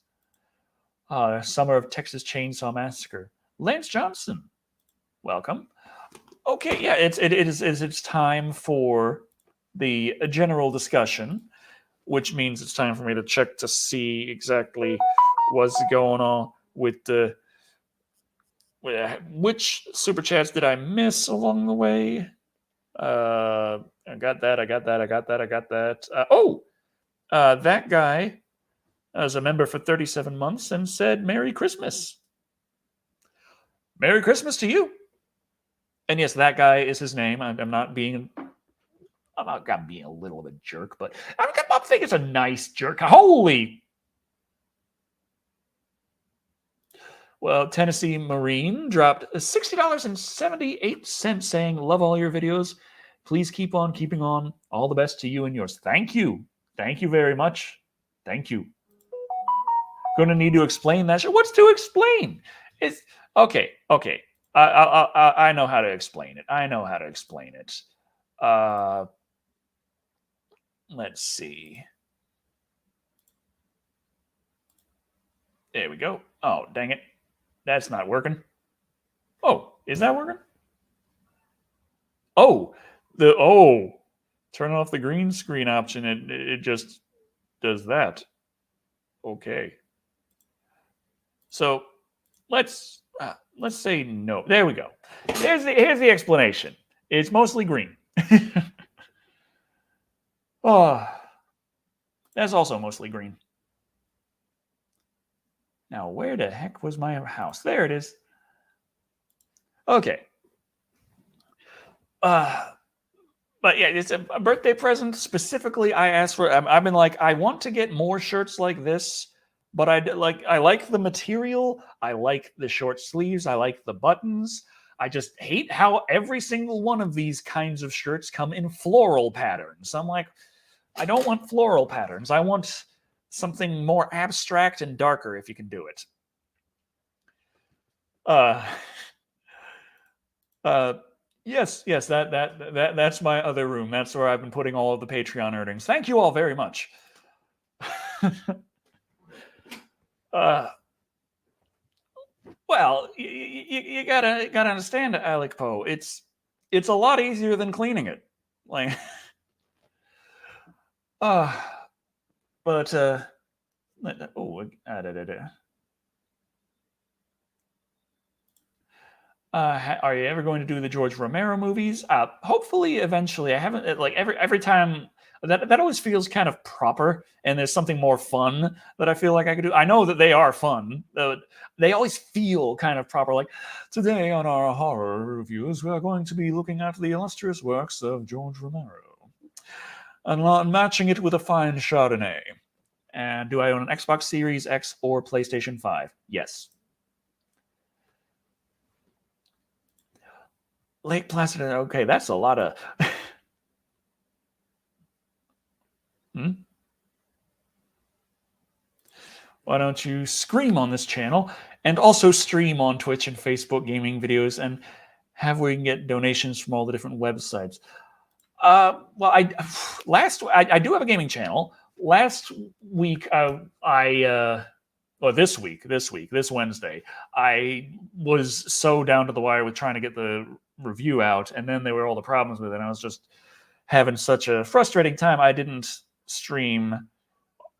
Summer of Texas Chainsaw Massacre. Lance Johnson, welcome. Okay, yeah, it's time for the general discussion, which means it's time for me to check to see exactly what's going on with the which super chats did I miss along the way. I got that. That guy is a member for 37 months and said Merry Christmas. Merry Christmas to you. And yes, that guy is his name. I'm not being a little of a jerk, but I'm thinking it's a nice jerk. Holy! Well, Tennessee Marine dropped $60.78 saying, love all your videos. Please keep on keeping on. All the best to you and yours. Thank you. Thank you very much. Thank you. Going to need to explain that. What's to explain? It's okay. I know how to explain it. Let's see. There we go. Oh, dang it. That's not working. Oh, is that working? Oh, turn off the green screen option. It just does that. Okay. So let's say no. There we go. Here's the explanation. It's mostly green. Oh, that's also mostly green. Now, where the heck was my house? There it is. Okay. But yeah, it's a birthday present. Specifically, I asked for. I've been like, I want to get more shirts like this, but I like the material. I like the short sleeves. I like the buttons. I just hate how every single one of these kinds of shirts come in floral patterns. I'm like, I don't want floral patterns. I want something more abstract and darker if you can do it. Yes, that's my other room. That's where I've been putting all of the Patreon earnings. Thank you all very much. Well, you gotta understand, Alec Poe. It's a lot easier than cleaning it. Like, but are you ever going to do the George Romero movies? Hopefully, eventually. I haven't every time that always feels kind of proper, and there's something more fun that I feel like I could do. I know that they are fun. They always feel kind of proper. Like, today on our horror reviews, we are going to be looking at the illustrious works of George Romero and matching it with a fine Chardonnay. And do I own an Xbox Series X or PlayStation 5? Yes. Lake Placid. Okay, that's a lot of. Hmm? Why don't you scream on this channel and also stream on Twitch and Facebook gaming videos and have where you can get donations from all the different websites? Well, I do have a gaming channel. Last week, this Wednesday, I was so down to the wire with trying to get the review out, and then there were all the problems with it. And I was just having such a frustrating time. I didn't stream,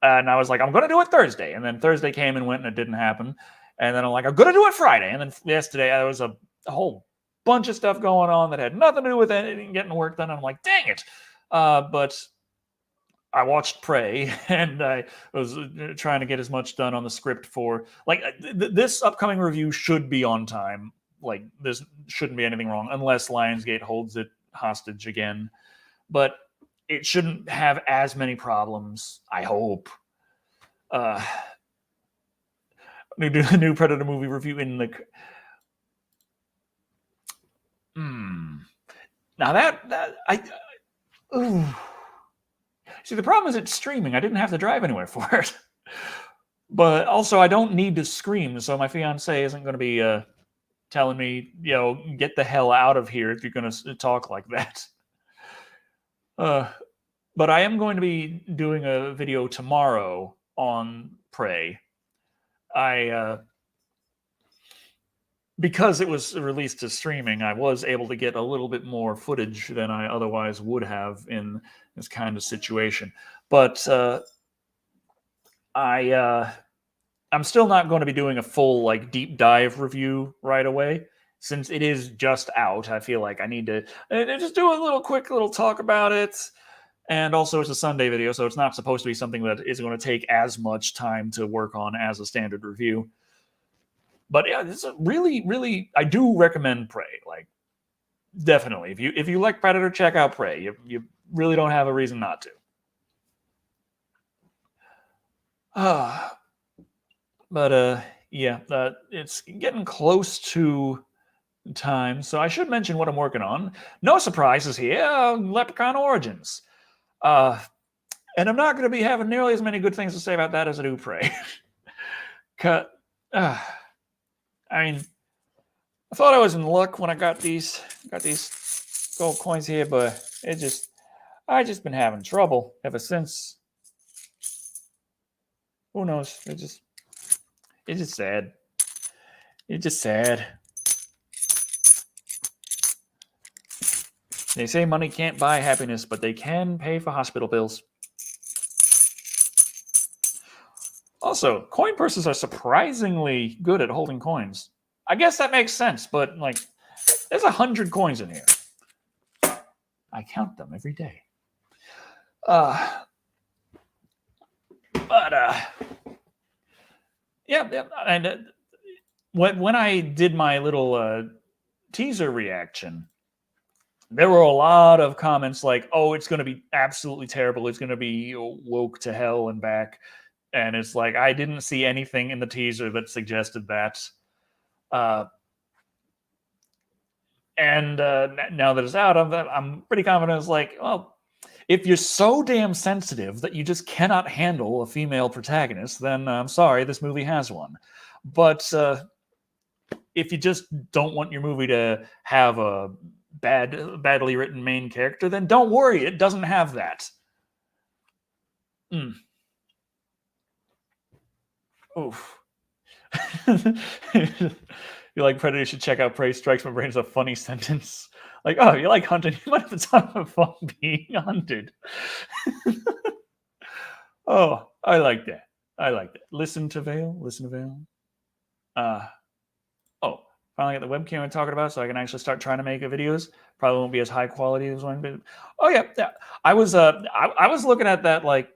and I was like, I'm going to do it Thursday. And then Thursday came and went, and it didn't happen. And then I'm like, I'm going to do it Friday. And then yesterday, there was a whole bunch of stuff going on that had nothing to do with it, getting work done. And I'm like, dang it. But I watched Prey, and I was trying to get as much done on the script for, like, this upcoming review should be on time. Like, there shouldn't be anything wrong unless Lionsgate holds it hostage again. But it shouldn't have as many problems, I hope. New Predator movie review in the. Now that I. Ooh. See, the problem is it's streaming. I didn't have to drive anywhere for it. But also, I don't need to scream, so my fiance isn't going to be telling me, get the hell out of here if you're going to talk like that. But I am going to be doing a video tomorrow on Prey. Because it was released as streaming, I was able to get a little bit more footage than I otherwise would have in this kind of situation. But I'm still not going to be doing a full deep dive review right away. Since it is just out, I feel like I need to just do a quick little talk about it. And also, it's a Sunday video, so it's not supposed to be something that is going to take as much time to work on as a standard review. But yeah, this is really, really, I do recommend Prey. Definitely, if you like Predator, check out Prey. You really don't have a reason not to. But it's getting close to time, so I should mention what I'm working on. No surprises here. Leprechaun Origins. And I'm not going to be having nearly as many good things to say about that as I do Prey. I mean, I thought I was in luck when I got these gold coins here, but I just been having trouble ever since. Who knows? It's just sad. It's just sad. They say money can't buy happiness, but they can pay for hospital bills. Also, coin purses are surprisingly good at holding coins. I guess that makes sense, but there's 100 coins in here. I count them every day. Yeah, and when I did my little teaser reaction, there were a lot of comments like, "Oh, it's going to be absolutely terrible. It's going to be woke to hell and back." And it's like, I didn't see anything in the teaser that suggested that. And now that it's out, I'm pretty confident it's like, well, if you're so damn sensitive that you just cannot handle a female protagonist, then I'm sorry, this movie has one. But if you just don't want your movie to have a badly written main character, then don't worry, it doesn't have that. Oof. You like Predator, you should check out Prey. Strikes my brain as a funny sentence. Like, oh, you like hunting? You might have a ton of fun being hunted. Oh, I like that. Listen to Vale. Oh, finally get the webcam I'm talking about, so I can actually start trying to make videos. Probably won't be as high quality as one, but oh yeah, yeah. I was looking at that like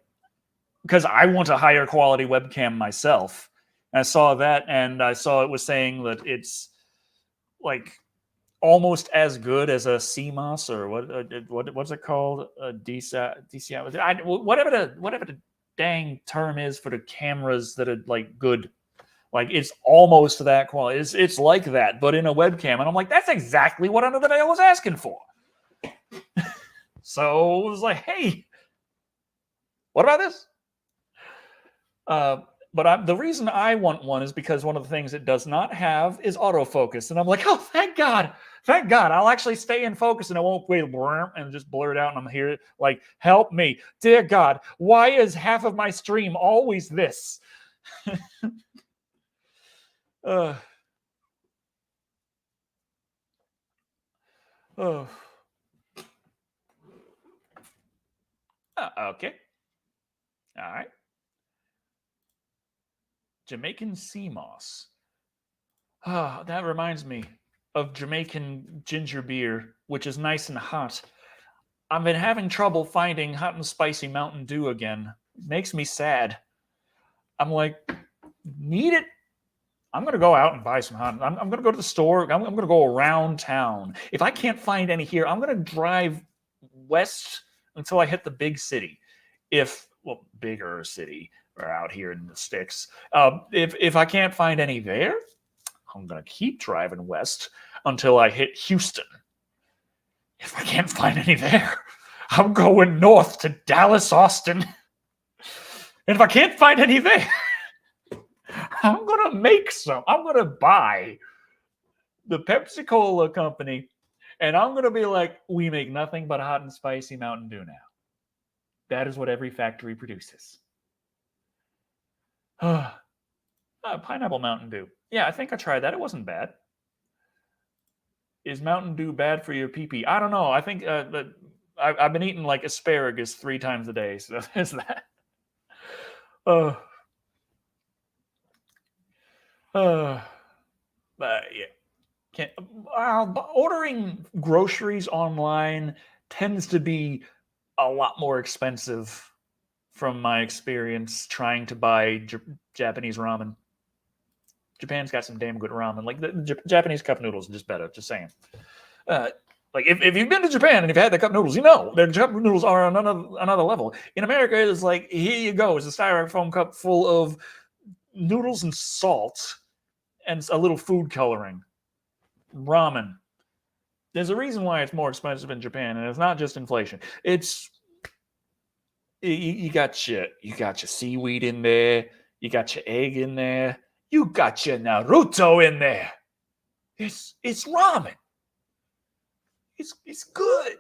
because I want a higher quality webcam myself. And I saw that, and I saw it was saying that it's like almost as good as a CMOS or what's it called? A DCI, whatever the dang term is for the cameras that are like good. Like it's almost that quality. It's like that, but in a webcam. And I'm like, that's exactly what Under the Veil was asking for. So it was like, hey, what about this? But the reason I want one is because one of the things it does not have is autofocus. And I'm like, oh, thank God. Thank God. I'll actually stay in focus and I won't wait and just blur it out. And I'm here like, help me. Dear God, why is half of my stream always this? Oh. Okay. All right. Jamaican sea moss. Ah, that reminds me of Jamaican ginger beer, which is nice and hot. I've been having trouble finding hot and spicy Mountain Dew again. Makes me sad. I'm like, need it? I'm gonna go out and buy some hot. I'm gonna go to the store. I'm gonna go around town. If I can't find any here, I'm gonna drive west until I hit the big city. Bigger city or out here in the sticks. If I can't find any there, I'm gonna keep driving west until I hit Houston. If I can't find any there, I'm going north to Dallas, Austin. And if I can't find any there, I'm going to make some. I'm going to buy the Pepsi Cola company, and I'm going to be like, we make nothing but hot and spicy Mountain Dew now. That is what every factory produces. Pineapple Mountain Dew. Yeah, I think I tried that. It wasn't bad. Is Mountain Dew bad for your pee-pee? I don't know. I think I've been eating like asparagus 3 times a day, so there's that. But yeah, ordering groceries online tends to be a lot more expensive from my experience trying to buy Japanese ramen. Japan's got some damn good ramen. Like the Japanese cup noodles are just better. Just saying. Like if you've been to Japan and you've had the cup noodles, you know their cup noodles are on another level. In America, it's like here you go, it's a styrofoam cup full of noodles and salt and a little food coloring. Ramen. There's a reason why it's more expensive in Japan, and it's not just inflation. It's you got your seaweed in there, you got your egg in there, you got your Naruto in there. It's ramen. It's good.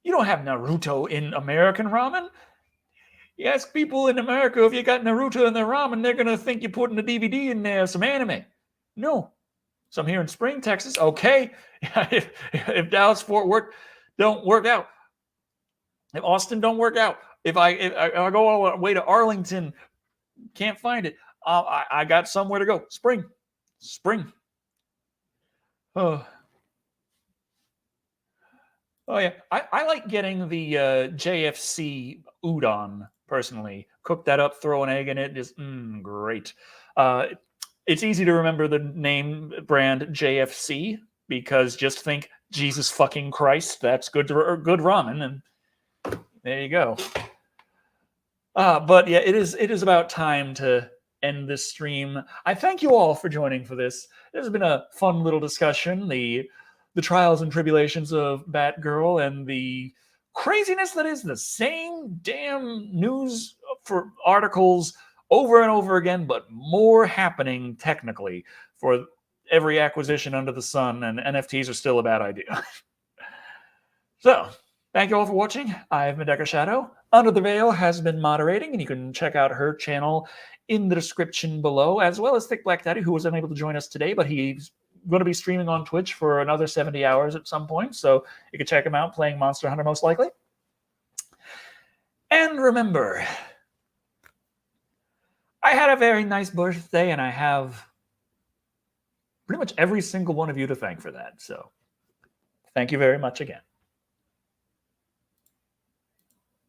You don't have Naruto in American ramen. You ask people in America if you got Naruto in their ramen, they're gonna think you're putting a DVD in there, some anime. No. So I'm here in Spring, Texas. Okay, if Dallas Fort Worth don't work out, if Austin don't work out, if I go all the way to Arlington, can't find it. I got somewhere to go. Spring. Oh yeah, I like getting the JFC udon personally. Cook that up, throw an egg in it, just great. It's easy to remember the name brand JFC because just think Jesus fucking Christ. That's good ramen, and there you go. But yeah, it is about time to end this stream. I thank you all for joining for this. This has been a fun little discussion. The trials and tribulations of Batgirl and the craziness that is the same damn news for articles over and over again, but more happening technically for every acquisition under the sun, and NFTs are still a bad idea. So, thank you all for watching. I've been Decker Shadow. Under the Veil has been moderating, and you can check out her channel in the description below, as well as Thick Black Daddy, who was unable to join us today, but he's going to be streaming on Twitch for another 70 hours at some point, so you can check him out playing Monster Hunter most likely. And remember, I had a very nice birthday, and I have pretty much every single one of you to thank for that. So thank you very much again.